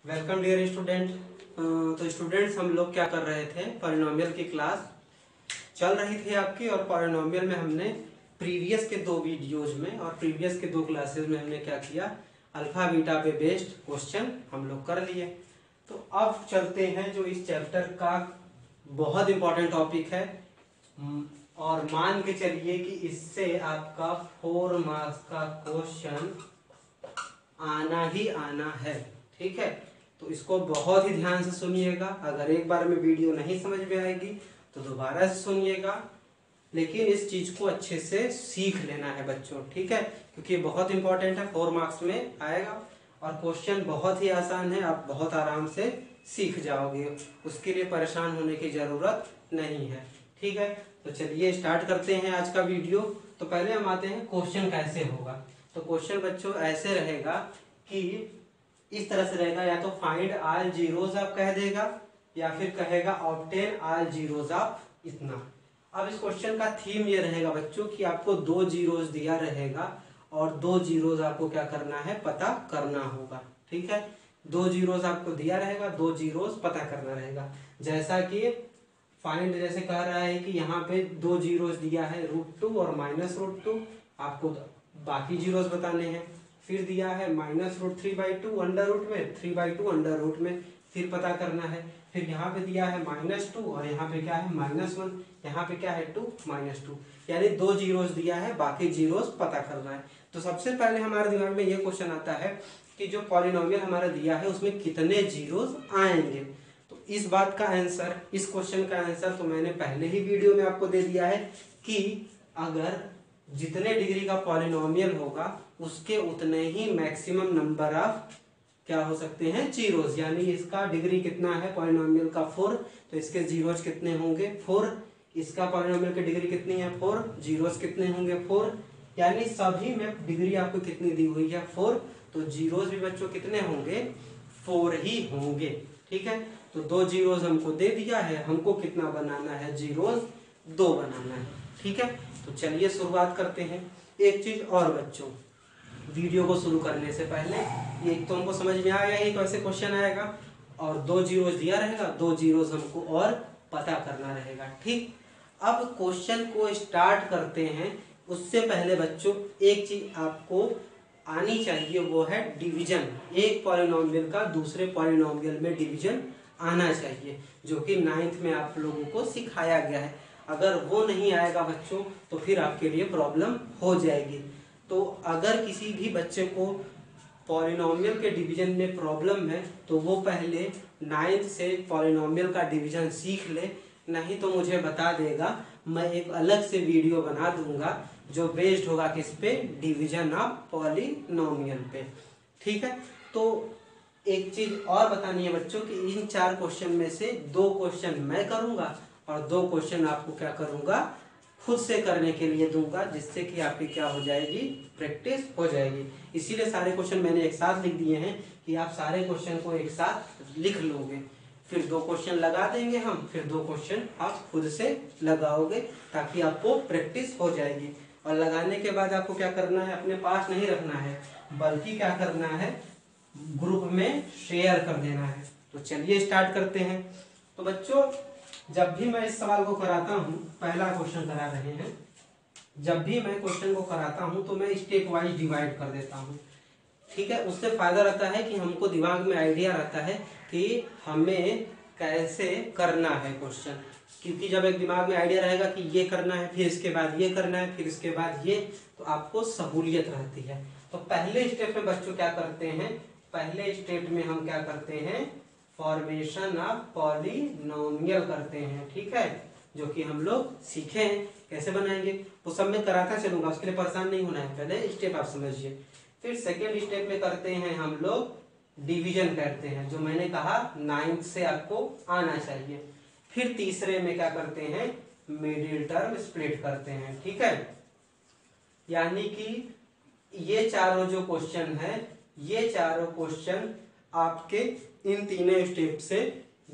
Welcome dear student. तो students हम लोग क्या कर रहे थे, पॉलिनोमियल की क्लास चल रही थी आपकी। और पॉलिनोमियल में हमने प्रीवियस के दो वीडियोज में और प्रीवियस के दो क्लासेस में हमने क्या किया, अल्फा बीटा पे बेस्ड क्वेश्चन हम लोग कर लिए। तो अब चलते हैं जो इस चैप्टर का बहुत इंपॉर्टेंट टॉपिक है, और मान के चलिए कि इससे आपका 4 मार्क्स का क्वेश्चन आना ही आना है। ठीक है, तो इसको बहुत ही ध्यान से सुनिएगा। अगर एक बार में वीडियो नहीं समझ में आएगी तो दोबारा से सुनिएगा, लेकिन इस चीज को अच्छे से सीख लेना है बच्चों। ठीक है, क्योंकि ये बहुत इंपॉर्टेंट है, 4 मार्क्स में आएगा और क्वेश्चन बहुत ही आसान है, आप बहुत आराम से सीख जाओगे, उसके लिए परेशान होने की जरूरत नहीं है। ठीक है, तो चलिए स्टार्ट करते हैं आज का वीडियो। तो पहले हम आते हैं क्वेश्चन कैसे होगा। तो क्वेश्चन बच्चों ऐसे रहेगा कि इस तरह से रहेगा, या तो फाइंड ऑल जीरोस आप कह देगा या फिर कहेगा ऑब्टेन ऑल जीरोस ऑफ इतना। अब इस क्वेश्चन का थीम ये रहेगा बच्चों कि आपको 2 जीरोस दिया रहेगा और 2 जीरोस आपको क्या करना है, पता करना होगा। ठीक है, 2 जीरोस आपको दिया रहेगा, 2 जीरोस पता करना रहेगा। जैसा कि फाइंड जैसे कह रहा है कि यहाँ पे 2 जीरोस दिया है, √2 और -√2, आपको बाकी जीरोस बताने हैं। फिर दिया है -√3/2 अंडर रूट में, 3/2 अंडर रूट में, फिर पता करना है। फिर यहाँ पे दिया है -2 और यहाँ पे क्या है -1, यहाँ पे क्या है 2 -2, यानी 2 जीरोस दिया है, बाकी जीरोस पता करना है। तो सबसे पहले हमारे दिमाग में ये क्वेश्चन आता है कि जो पॉलिनोमियल हमारा दिया है उसमें कितने जीरोस आएंगे। तो इस बात का आंसर, इस क्वेश्चन का आंसर तो मैंने पहले ही वीडियो में आपको दे दिया है कि अगर जितने डिग्री का पॉलिनोमियल होगा उसके उतने ही मैक्सिमम नंबर ऑफ क्या हो सकते हैं, जीरोस। यानी इसका डिग्री कितना है पॉलिनोमियल का 4, तो इसके जीरोस कितने होंगे 4। इसका पॉलिनोमियल की डिग्री कितनी है 4, जीरोस कितने होंगे 4। यानी सभी में डिग्री आपको कितनी दी हुई है 4, तो जीरोस भी बच्चों कितने होंगे 4 ही होंगे। ठीक है, तो 2 जीरोस हमको दे दिया है, हमको कितना बनाना है, जीरोस 2 बनाना है। ठीक है, तो चलिए शुरुआत करते हैं। एक चीज और बच्चों, वीडियो को शुरू करने से पहले एक तो हमको समझ में आ गया कि कैसे क्वेश्चन आएगा, और 2 जीरोस दिया रहेगा, 2 जीरोस हमको और पता करना रहेगा। ठीक, अब क्वेश्चन को स्टार्ट करते हैं। उससे पहले बच्चों एक चीज आपको आनी चाहिए, वो है डिवीजन। एक पॉलिनोमियल का दूसरे पॉलिनोमियल में डिवीजन आना चाहिए, जो कि 9th में आप लोगों को सिखाया गया है। अगर वो नहीं आएगा बच्चों तो फिर आपके लिए प्रॉब्लम हो जाएगी। तो अगर किसी भी बच्चे को पॉलिनोमियल के डिवीजन में प्रॉब्लम है तो वो पहले 9th से पॉलिनोमियल का डिवीजन सीख ले, नहीं तो मुझे बता देगा, मैं एक अलग से वीडियो बना दूंगा जो बेस्ड होगा किस पे, डिवीजन ऑफ पॉलिनोमियल पे। ठीक है, तो एक चीज और बतानी है बच्चों कि इन 4 क्वेश्चन में से 2 क्वेश्चन मैं करूंगा और 2 क्वेश्चन आपको क्या करूंगा, खुद से करने के लिए दूंगा, जिससे कि आपकी क्या हो जाएगी, प्रैक्टिस हो जाएगी। इसीलिए सारे क्वेश्चन मैंने एक साथ लिख दिए हैं कि आप सारे क्वेश्चन को एक साथ लिख लोगे। फिर 2 क्वेश्चन लगा देंगे हम, फिर 2 क्वेश्चन आप खुद से लगाओगे, ताकि आपको प्रैक्टिस हो जाएगी। और लगाने के बाद आपको क्या करना है, अपने पास नहीं रखना है, बल्कि क्या करना है, ग्रुप में शेयर कर देना है। तो चलिए स्टार्ट करते हैं। तो बच्चों जब भी मैं इस सवाल को कराता हूँ, पहला क्वेश्चन करा रहे हैं, जब भी मैं क्वेश्चन को कराता हूँ तो मैं स्टेप वाइज डिवाइड कर देता हूँ। ठीक है, उससे फायदा रहता है कि हमको दिमाग में आइडिया रहता है कि हमें कैसे करना है क्वेश्चन, क्योंकि जब एक दिमाग में आइडिया रहेगा कि ये करना है, फिर इसके बाद ये करना है, फिर इसके बाद ये, तो आपको सहूलियत रहती है। तो पहले स्टेप में बच्चों क्या करते हैं, पहले स्टेप में हम क्या करते हैं, फॉर्मेशन ऑफ पॉलिनोमियल करते हैं। ठीक है, जो कि हम लोग सीखे हैं कैसे बनाएंगे, वो सब मैं कराता चलूंगा, उसके लिए परेशान नहीं होना है, पहले स्टेप आप समझिए। फिर सेकेंड स्टेप में करते हैं हम लोग डिवीजन करते हैं, जो मैंने कहा 9th से आपको आना चाहिए। फिर तीसरे में क्या करते हैं, मिडिल टर्म स्प्लिट करते हैं। ठीक है, यानी कि ये चारों जो क्वेश्चन है, ये चारों क्वेश्चन आपके इन तीनों स्टेप से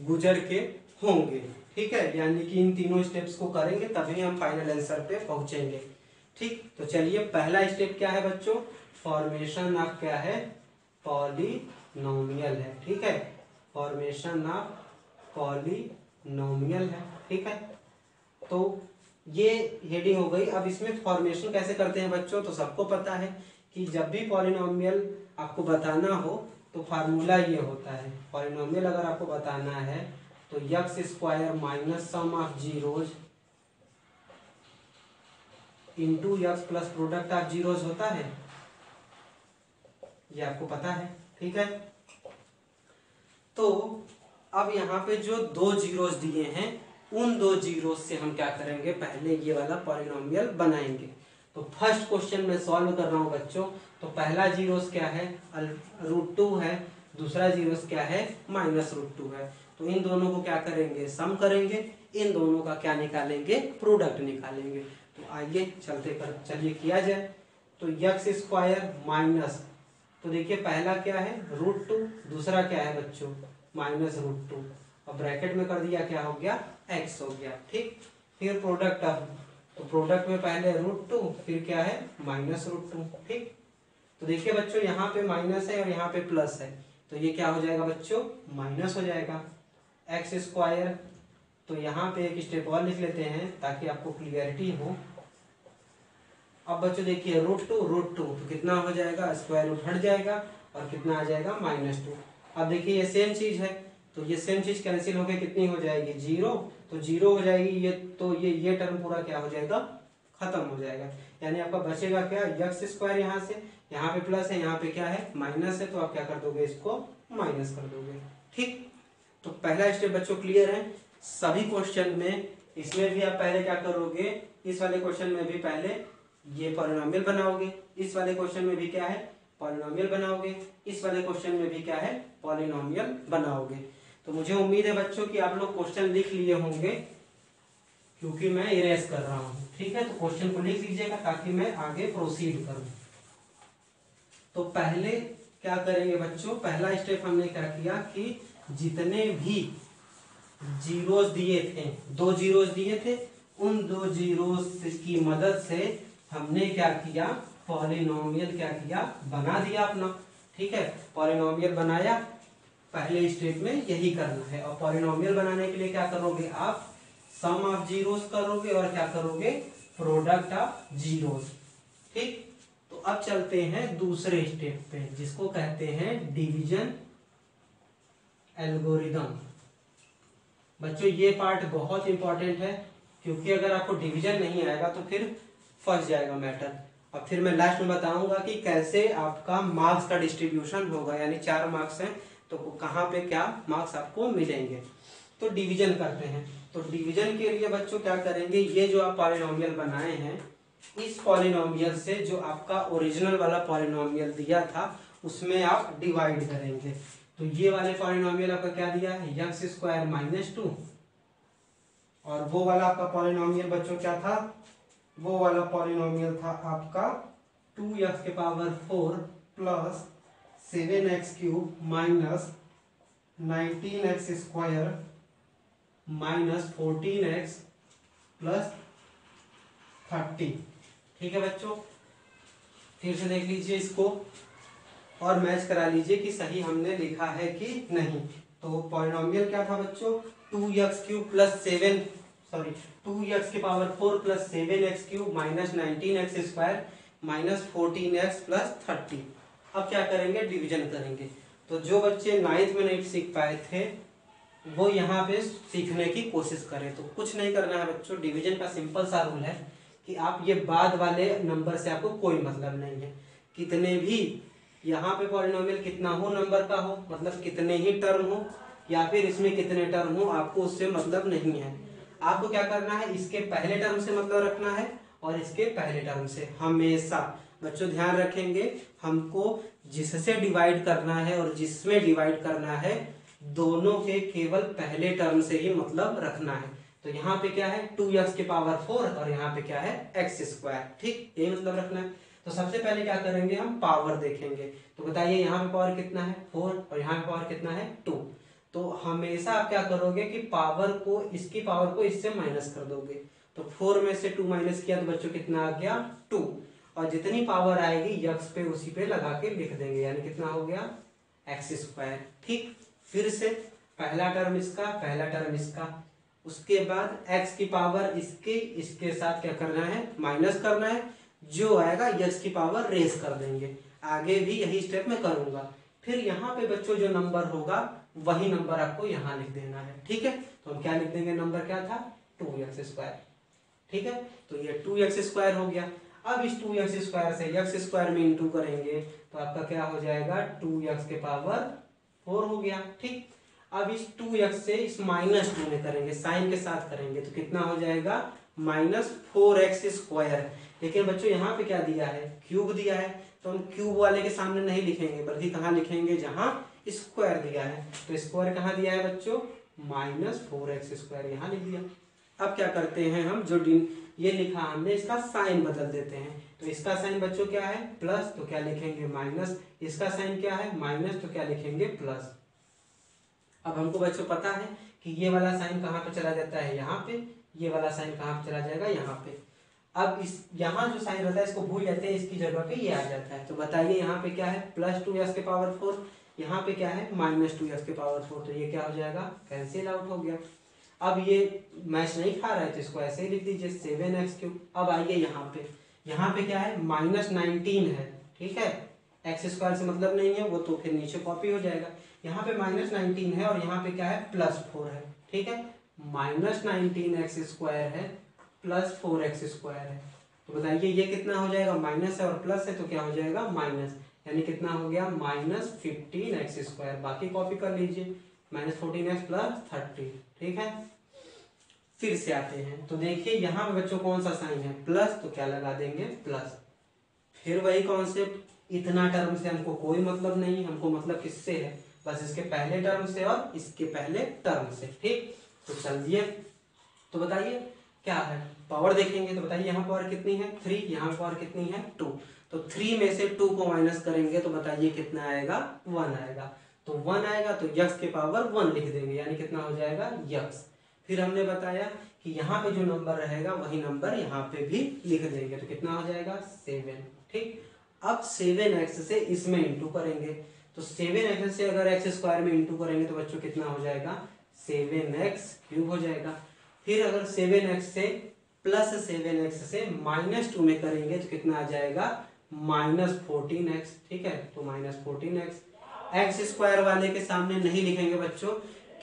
गुजर के होंगे। ठीक है, यानी कि इन तीनों स्टेप्स को करेंगे तभी हम फाइनल आंसर पे पहुंचेंगे। ठीक, तो चलिए पहला स्टेप क्या है बच्चों, फॉर्मेशन ऑफ क्या है, पॉलिनोमियल। पॉलिनोमियल है, ठीक है, फॉर्मेशन ऑफ पॉलिनोमियल है, ठीक है। तो ये हेडिंग हो गई। अब इसमें फॉर्मेशन कैसे करते हैं बच्चों, तो सबको पता है कि जब भी पॉलिनोमियल आपको बताना हो तो फार्मूला ये होता है। पॉलिनोमियल अगर आपको बताना है तो x square minus sum of zeros into x plus product of zeros होता है, ये आपको पता है, ठीक है। तो अब यहाँ पे जो दो जीरोस दिए हैं उन दो जीरोस से हम क्या करेंगे, पहले ये वाला पॉलिनोमियल बनाएंगे। तो फर्स्ट क्वेश्चन में सॉल्व कर रहा हूँ बच्चों। तो पहला जीरोस क्या है, √2 है, दूसरा जीरोस क्या है, -√2 है। तो इन दोनों को क्या करेंगे, सम करेंगे, इन दोनों का क्या निकालेंगे, प्रोडक्ट निकालेंगे। तो आइए चलिए किया जाए। तो एक्स स्क्वायर माइनस, तो देखिए पहला क्या है √2, दूसरा क्या है बच्चों -√2, अब ब्रैकेट में कर दिया, क्या हो गया, x हो गया, ठीक। फिर प्रोडक्ट ऑफ, तो प्रोडक्ट में पहले √2 फिर क्या है -√2, ठीक। तो देखिए बच्चों यहाँ पे माइनस है और यहाँ पे प्लस है, तो ये क्या हो जाएगा बच्चों, माइनस हो जाएगा। एक्स स्क्वायर, तो यहाँ पे एक स्टेप और लिख लेते हैं ताकि आपको क्लियरिटी हो। अब बच्चों देखिए √2 तो कितना हो जाएगा, स्क्वायर रूट हट जाएगा और कितना आ जाएगा, -2। अब देखिए ये सेम चीज है, तो ये सेम चीज कैंसिल होकर कितनी हो जाएगी, 0, तो 0 हो जाएगी ये, तो ये टर्म पूरा क्या हो जाएगा, खत्म हो जाएगा। यानी आपका बचेगा क्या, एक्स स्क्वायर, यहाँ पे प्लस है, यहाँ पे क्या है, माइनस है, तो आप क्या कर दोगे, इसको माइनस कर दोगे, ठीक। तो पहला स्टेप बच्चों क्लियर है। सभी क्वेश्चन में, इसमें भी आप पहले क्या करोगे, इस वाले क्वेश्चन में भी पहले ये पॉलिनोमियल बनाओगे, इस वाले क्वेश्चन में भी क्या है, पॉलिनोमियल बनाओगे, इस वाले क्वेश्चन में भी क्या है, पॉलिनोमियल बनाओगे। तो मुझे उम्मीद है बच्चों कि आप लोग क्वेश्चन लिख लिए होंगे, क्योंकि मैं इरेज कर रहा हूं, ठीक है। तो क्वेश्चन को लिख लीजिएगा ताकि मैं आगे प्रोसीड करूं। तो पहले क्या करेंगे बच्चों, पहला स्टेप हमने क्या किया कि जितने भी जीरोस दिए थे, दो जीरोस दिए थे, उन दो जीरोस की मदद से हमने क्या किया, पॉलिनोमियल क्या किया, बना दिया अपना, ठीक है। पॉलिनोमियल बनाया, पहले स्टेप में यही करना है। और पॉलिनोमियल बनाने के लिए क्या करोगे आप, सम ऑफ जीरोस करोगे और क्या करोगे, प्रोडक्ट ऑफ जीरोस, ठीक। तो अब चलते हैं दूसरे स्टेप पे, जिसको कहते हैं डिवीजन एल्गोरिदम। बच्चों ये पार्ट बहुत इंपॉर्टेंट है, क्योंकि अगर आपको डिवीजन नहीं आएगा तो फिर फंस जाएगा मैटर। और फिर मैं लास्ट में बताऊंगा कि कैसे आपका मार्क्स का डिस्ट्रीब्यूशन होगा, यानी 4 मार्क्स हैं तो कहाँ पे क्या मार्क्स आपको मिलेंगे। तो डिवीजन करते हैं। तो डिवीजन के लिए बच्चों क्या करेंगे, ये जो आप पॉलिनोमियल बनाए हैं, इस पॉलिनोमियल से जो आपका ओरिजिनल वाला पॉलिनोमियल दिया था उसमें आप डिवाइड करेंगे। तो ये वाले पॉलिनोमियल आपका क्या दिया है, एक्स स्क्वायर -2, और वो वाला आपका पॉलिनोमियल बच्चों क्या था, वो वाला पॉलिनोमियल था आपका 2x⁴ plus 7x³ minus 19x² minus 14x plus 30, ठीक है बच्चों। फिर से देख लीजिए इसको और मैच करा लीजिए कि सही हमने लिखा है कि नहीं। तो पॉलिनोमियल क्या था बच्चों, 2x³ plus 2x⁴ plus 7x³ minus 19x² minus 14x plus 30। अब क्या करेंगे, डिवीजन करेंगे। तो जो बच्चे 9th में नहीं सीख पाए थे वो यहाँ पे सीखने की कोशिश करें। तो कुछ नहीं करना है बच्चों, डिवीजन का सिंपल सा रूल है कि आप ये बाद वाले नंबर से आपको कोई मतलब नहीं है, कितने भी यहाँ पे पॉलिनोमियल कितना हो नंबर का हो, मतलब कितने ही टर्म हो या फिर इसमें कितने टर्म हो, आपको उससे मतलब नहीं है। आपको क्या करना है, इसके पहले टर्म से मतलब रखना है और इसके पहले टर्म से हमेशा। बच्चों ध्यान रखेंगे, हमको जिससे डिवाइड करना है और जिसमें डिवाइड करना है दोनों के केवल पहले टर्म से ही मतलब रखना है। तो यहाँ पे क्या है 2x⁴ और यहाँ पे क्या है x², ठीक, यही मतलब रखना है। तो सबसे पहले क्या करेंगे, हम पावर देखेंगे। तो बताइए यहाँ पे पावर कितना है 4 और यहाँ पे पावर कितना है 2। तो हमेशा आप क्या करोगे कि पावर को, इसकी पावर को इससे माइनस कर दोगे। तो 4 में से 2 माइनस किया तो बच्चों कितना आ गया 2, और जितनी पावर आएगी यक्स पे उसी पे लगा के लिख देंगे, यानी कितना हो गया एक्स स्क्वायर। ठीक, फिर से पहला टर्म इसका, पहला टर्म इसका, उसके बाद एक्स की पावर इसके साथ क्या करना है, माइनस करना है, जो आएगा एक्स की पावर रेस कर देंगे। आगे भी यही स्टेप में करूंगा। फिर यहाँ पे बच्चों जो नंबर होगा वही नंबर आपको यहाँ लिख देना है। ठीक है, तो हम क्या लिख देंगे, नंबर क्या था 2x²। ठीक है, तो ये 2x² हो गया। अब इस 2x स्क्वायर से x² में इंटू करेंगे तो आपका क्या हो जाएगा 2x के पावर 4 हो गया। ठीक, अब इस 2x से इस -2 में करेंगे, साइन के साथ करेंगे तो कितना हो जाएगा -4x²। लेकिन बच्चों यहाँ पे क्या दिया है, क्यूब दिया है, तो हम क्यूब वाले के सामने नहीं लिखेंगे बल्कि कहाँ लिखेंगे, जहां स्क्वायर दिया है। तो स्क्वायर कहाँ दिया है बच्चों, -4x² यहाँ लिख दिया। अब क्या करते हैं हम, जो ये लिखा हमने इसका साइन बदल देते हैं। तो इसका साइन बच्चों क्या है प्लस, तो क्या लिखेंगे माइनस, इसका साइन क्या है माइनस, तो क्या लिखेंगे प्लस। अब हमको बच्चों पता है कि ये वाला साइन कहाँ पे चला जाता है, यहाँ पे, ये वाला साइन कहाँ पे चला जाएगा, यहाँ पे। अब इस यहाँ जो साइन रहता है इसको भूल जाते हैं, इसकी जगह पे ये आ जाता है। तो बताइए यहाँ पे क्या है +2x के पावर 4, यहाँ पे क्या है -2x के पावर 4, तो ये क्या हो जाएगा कैंसिल आउट हो गया। अब ये मैच नहीं खा रहा है तो इसको ऐसे ही लिख दीजिए 7x³। अब आइए यहाँ पे क्या है -19 है। ठीक है, x² से मतलब नहीं है वो, तो फिर नीचे कॉपी हो जाएगा। यहाँ पे -19 है और यहाँ पे क्या है +4 है। ठीक है, -19x² है +4x² है। तो बताइए ये कितना हो जाएगा, माइनस है और प्लस है तो क्या हो जाएगा माइनस, यानी कितना हो गया -15x²। बाकी कॉपी कर लीजिए, -14x + 30। ठीक है, फिर से आते हैं तो देखिए यहाँ पे बच्चों कौन सा साइन है प्लस, तो क्या लगा देंगे प्लस। फिर वही कॉन्सेप्ट, इतना टर्म से हमको कोई मतलब नहीं, हमको मतलब किससे है, बस इसके पहले टर्म से और इसके पहले टर्म से। ठीक, तो चलिए, तो बताइए क्या है, पावर देखेंगे तो बताइए यहाँ पावर कितनी है 3, यहाँ पावर कितनी है 2। तो 3 में से 2 को माइनस करेंगे तो बताइए कितना आएगा 1 आएगा। तो 1 आएगा तो x के पावर 1 लिख देंगे, यानी कितना हो जाएगा x। फिर हमने बताया कि यहाँ पे जो नंबर रहेगा वही नंबर यहाँ पे भी लिख देंगे, तो कितना हो जाएगा 7। ठीक, अब 7x से इसमें इंटू करेंगे, तो 7x से अगर x² में इंटू करेंगे तो बच्चों कितना हो जाएगा 7x³ हो जाएगा। फिर अगर 7x से +7x से -2 में करेंगे तो कितना आ जाएगा -14x। ठीक है, तो -14x। x² वाले के सामने नहीं लिखेंगे बच्चों,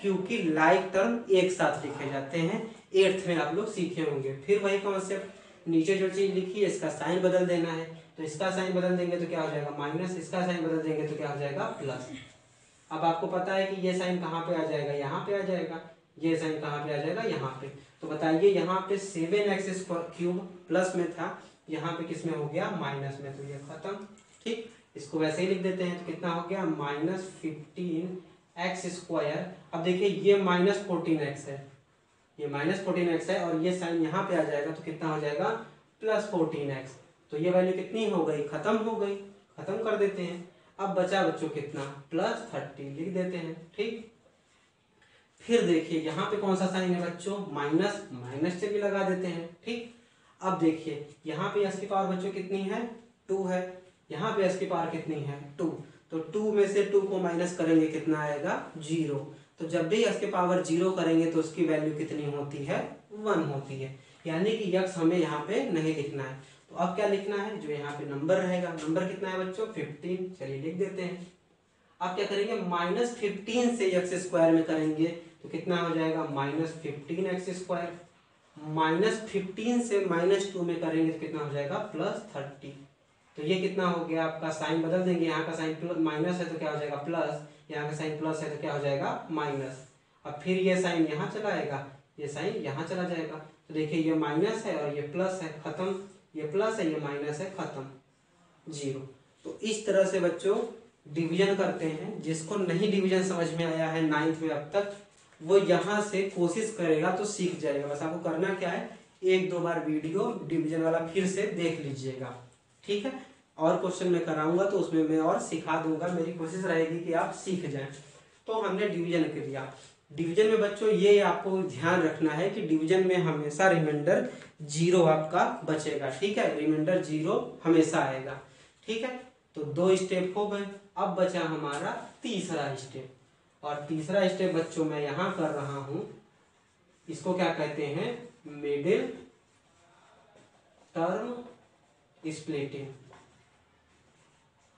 क्योंकि लाइक टर्म एक साथ लिखे जाते हैं, 8th में आप लोग सीखे होंगे। फिर वही कॉन्सेप्ट, नीचे जो चीज लिखी है इसका साइन बदल देना है, तो इसका साइन बदल देंगे तो क्या हो जाएगा माइनस, इसका साइन बदल देंगे तो क्या हो जाएगा प्लस। अब आपको पता है कि ये साइन कहाँ पे आ जाएगा, यहाँ पे आ जाएगा, ये साइन कहाँ पे आ जाएगा यहाँ पे। तो बताइए यहाँ पे 7x³ प्लस में था, यहाँ पे किस में हो गया माइनस में, तो ये खत्म। ठीक, इसको वैसे ही लिख देते हैं, तो कितना हो गया -15x²। अब देखिए ये -14x है, ये -14x है और ये साइन यहाँ पे आ जाएगा तो कितना हो जाएगा +14x। तो ये वैल्यू कितनी हो गई, खत्म हो गई, खत्म कर देते हैं। अब बचा बच्चों कितना +30 लिख देते हैं। ठीक, फिर देखिए यहाँ पे कौन सा साइन है बच्चों माइनस, माइनस से भी लगा देते हैं। ठीक, अब देखिए यहाँ पे x की पावर बच्चों कितनी है 2 है, यहाँ पे x की पावर कितनी है 2, तो 2 में से 2 को माइनस करेंगे कितना आएगा 0। तो जब भी x के पावर 0 करेंगे तो उसकी वैल्यू कितनी होती है 1 होती है, यानी कि x हमें यहाँ पे नहीं लिखना है। तो अब क्या लिखना है, जो यहाँ पे नंबर रहेगा, नंबर कितना है बच्चों 15, चलिए लिख देते हैं। अब क्या करेंगे -15 से x² में करेंगे तो कितना हो जाएगा -15x²। -15 से -2 में करेंगे तो कितना हो जाएगा +30। तो ये कितना हो गया आपका, साइन बदल देंगे, यहाँ का साइन माइनस है तो क्या हो जाएगा प्लस, यहाँ का साइन प्लस है तो क्या हो जाएगा माइनस। अब फिर ये साइन यहाँ चला आएगा, ये साइन यहाँ चला जाएगा, तो देखिए ये माइनस है और ये प्लस है, खत्म, ये प्लस है ये माइनस है, खत्म, 0। तो इस तरह से बच्चों डिवीजन करते हैं। जिसको नहीं डिवीजन समझ में आया है 9th में अब तक, वो यहाँ से कोशिश करेगा तो सीख जाएगा। बस आपको करना क्या है, 1-2 बार वीडियो डिवीजन वाला फिर से देख लीजिएगा। ठीक है, और क्वेश्चन मैं कराऊंगा तो उसमें मैं और सिखा दूंगा, मेरी कोशिश रहेगी कि आप सीख जाएं। तो हमने डिवीजन कर दिया। डिवीजन में बच्चों ये आपको ध्यान रखना है कि डिवीजन में हमेशा रिमाइंडर 0 आपका बचेगा। ठीक है, रिमाइंडर 0 हमेशा आएगा। ठीक है, तो 2 स्टेप हो गए। अब बचा हमारा तीसरा स्टेप, और तीसरा स्टेप बच्चों मैं यहां कर रहा हूं, इसको क्या कहते हैं, मिडिल टर्म स्प्लिटिंग।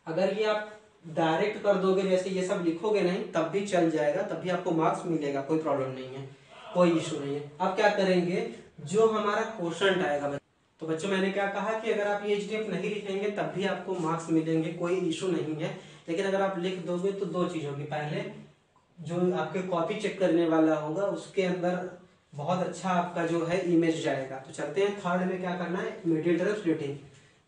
अगर ये आप डायरेक्ट कर दोगे, जैसे ये सब लिखोगे नहीं, तब भी चल जाएगा, तब भी आपको मार्क्स मिलेगा, कोई प्रॉब्लम नहीं है, कोई इशू नहीं है। अब क्या करेंगे, जो हमारा क्वोशंट आएगा, तो बच्चों मैंने क्या कहा कि अगर आप ये स्टेप नहीं लिखेंगे तब भी आपको मार्क्स मिलेंगे, कोई इशू नहीं है। लेकिन अगर आप लिख दोगे तो दो चीज होगी, पहले जो आपके कॉपी चेक करने वाला होगा उसके अंदर बहुत अच्छा आपका जो है इमेज जाएगा। तो चलते हैं थर्ड में, क्या करना है, मिडिल टर्म स्प्लिटिंग।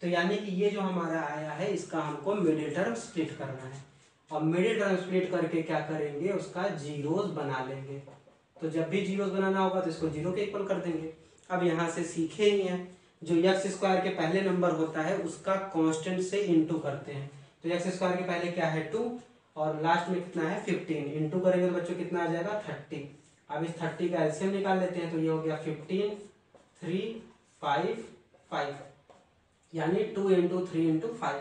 तो यानी कि ये जो हमारा आया है इसका हमको मिडिल टर्म स्प्लिट करना है, और मिडिल टर्म स्प्लिट करके क्या करेंगे, उसका जीरोस बना लेंगे। तो जब भी जीरोस बनाना होगा तो इसको जीरो के इक्वल कर देंगे। अब यहाँ से सीखे ही हैं, जो एक्स स्क्वायर के पहले नंबर होता है उसका कांस्टेंट से इनटू करते हैं। तो एक्स स्क्वायर के पहले क्या है 2, और लास्ट में कितना है 15, इनटू करेंगे तो बच्चों कितना आ जाएगा 30। अब इस 30 का एलसीएम निकाल लेते हैं, तो ये हो गया 15, 3, 5, 5, यानी 2 × 3 × 5।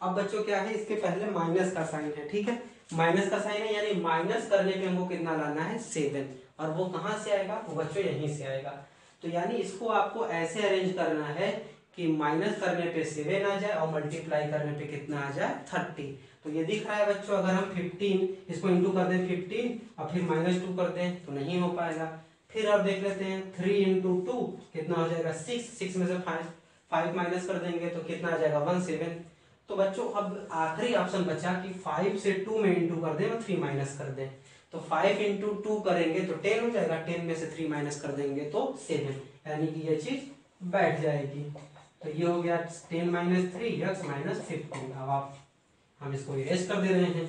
अब बच्चों क्या है, इसके पहले माइनस का साइन है, ठीक है, माइनस का साइन है, यानी माइनस करने पे हमको कितना लाना है 7, और वो कहाँ से आएगा, वो बच्चों यहीं से आएगा। तो यानी इसको आपको ऐसे अरेंज करना है कि माइनस करने पे 7 आ जाए और मल्टीप्लाई करने पे कितना आ जाए 30। तो ये दिख रहा है बच्चों, अगर हम 15 इसको इंटू कर दें 15 और फिर -2 कर दें तो नहीं हो पाएगा। फिर अब देख लेते हैं 3 × 2 कितना हो जाएगा 6, 6 में से 5 माइनस कर देंगे तो कितना आ जाएगा 17। तो बच्चों अब आखिरी ऑप्शन बचा कि 5 से 2 में इंटू कर दें और 3 माइनस कर दें। तो 5 × 2 करेंगे तो 10 हो जाएगा, 10 में से 3 माइनस कर देंगे तो 7, यानी कि ये चीज बैठ जाएगी। तो ये हो गया 10 - 3 x - 15। अब आप हम इसको इरेज कर दे रहे हैं।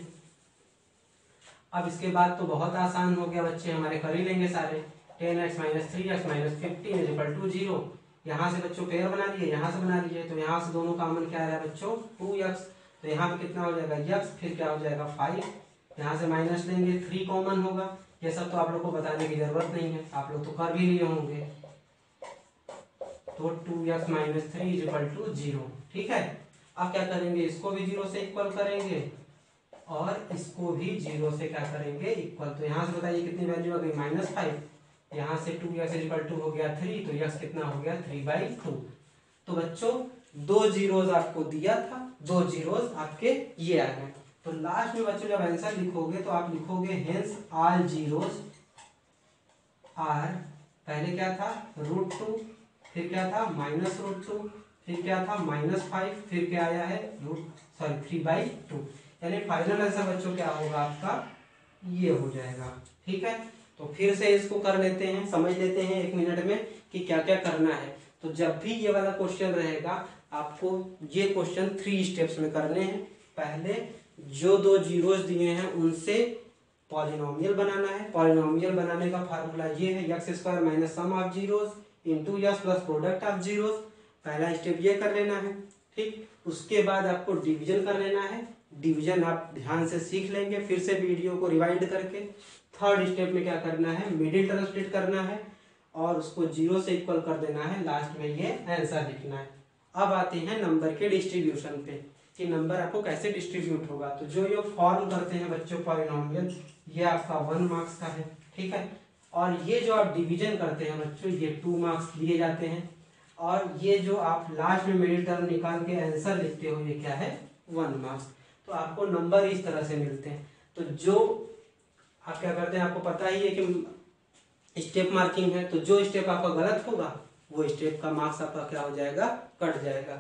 अब इसके बाद तो बहुत आसान हो गया बच्चे, हमारे कर ही लेंगे सारे। 10x - 3x - 15 = 0। यहाँ से बच्चों पेयर बना लिए, यहाँ से बना लिए, तो यहाँ से दोनों कॉमन क्या आ रहा है बच्चों 2x। तो यहाँ पे कितना हो जाएगा x, फिर क्या हो जाएगा 5, यहाँ से माइनस लेंगे 3 कॉमन होगा। ये सब तो आप लोग को बताने की जरूरत नहीं है, आप लोग तो कर भी लिए होंगे। तो 2x - 3 = 0, ठीक है। अब क्या करेंगे, इसको भी 0 से इक्वल करेंगे और इसको भी 0 से क्या करेंगे इक्वल। तो यहाँ से बताइए कितनी वैल्यू आ गई -5, यहाँ से 2x = हो गया 3, तो x कितना हो गया 3/2। तो बच्चों 2 जीरोस आपको दिया था, 2 जीरोस आपके ये आ गए। तो लास्ट में बच्चों जब आंसर लिखोगे तो आप लिखोगे हेंस ऑल जीरोस आर, पहले क्या था √2, फिर क्या था -√2, फिर क्या था -5, फिर क्या आया है 3/2। यानी फाइनल आंसर बच्चों क्या होगा आपका, ये हो जाएगा, ठीक है। तो फिर से इसको कर लेते हैं, समझ लेते हैं 1 मिनट में कि क्या क्या करना है। तो जब भी ये वाला क्वेश्चन रहेगा आपको ये क्वेश्चन 3 स्टेप्स में करने हैं। पहले जो 2 जीरोस दिए हैं उनसे पॉलिनोमियल बनाना है। पॉलिनोमियल बनाने का फार्मूला ये है x² - sum of zeros into yes plus product of zeros. पहला स्टेप ये कर लेना है, ठीक। उसके बाद आपको डिवीजन कर लेना है। डिवीजन आप ध्यान से सीख लेंगे फिर से वीडियो को रिवाइंड करके। थर्ड स्टेप में क्या करना है, मिडिल टर्म स्प्लिट करना है और उसको 0 से इक्वल कर देना है, लास्ट में ये आंसर लिखना है। अब आते हैं नंबर के डिस्ट्रीब्यूशन पे कि नंबर आपको कैसे डिस्ट्रीब्यूट होगा। तो जो ये फॉर्म करते हैं बच्चों पॉलिनोमियल, ये आपका 1 मार्क्स का है, ठीक है। और ये जो आप डिवीजन करते हैं बच्चों, ये 2 मार्क्स दिए जाते हैं। और ये जो आप लास्ट में मिडिल टर्म निकाल के आंसर लिखते हो, ये क्या है 1 मार्क्स। तो आपको नंबर इस तरह से मिलते हैं। तो जो आप क्या करते हैं, आपको पता ही है कि स्टेप मार्किंग है, तो जो स्टेप आपका गलत होगा वो स्टेप का मार्क्स आपका क्या हो जाएगा, कट जाएगा।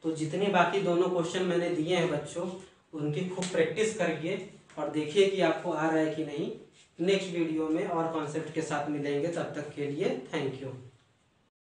तो जितने बाकी दोनों क्वेश्चन मैंने दिए हैं बच्चों, उनकी खूब प्रैक्टिस करिए और देखिए कि आपको आ रहा है कि नहीं। नेक्स्ट वीडियो में और कॉन्सेप्ट के साथ मिलेंगे, तब तक के लिए थैंक यू।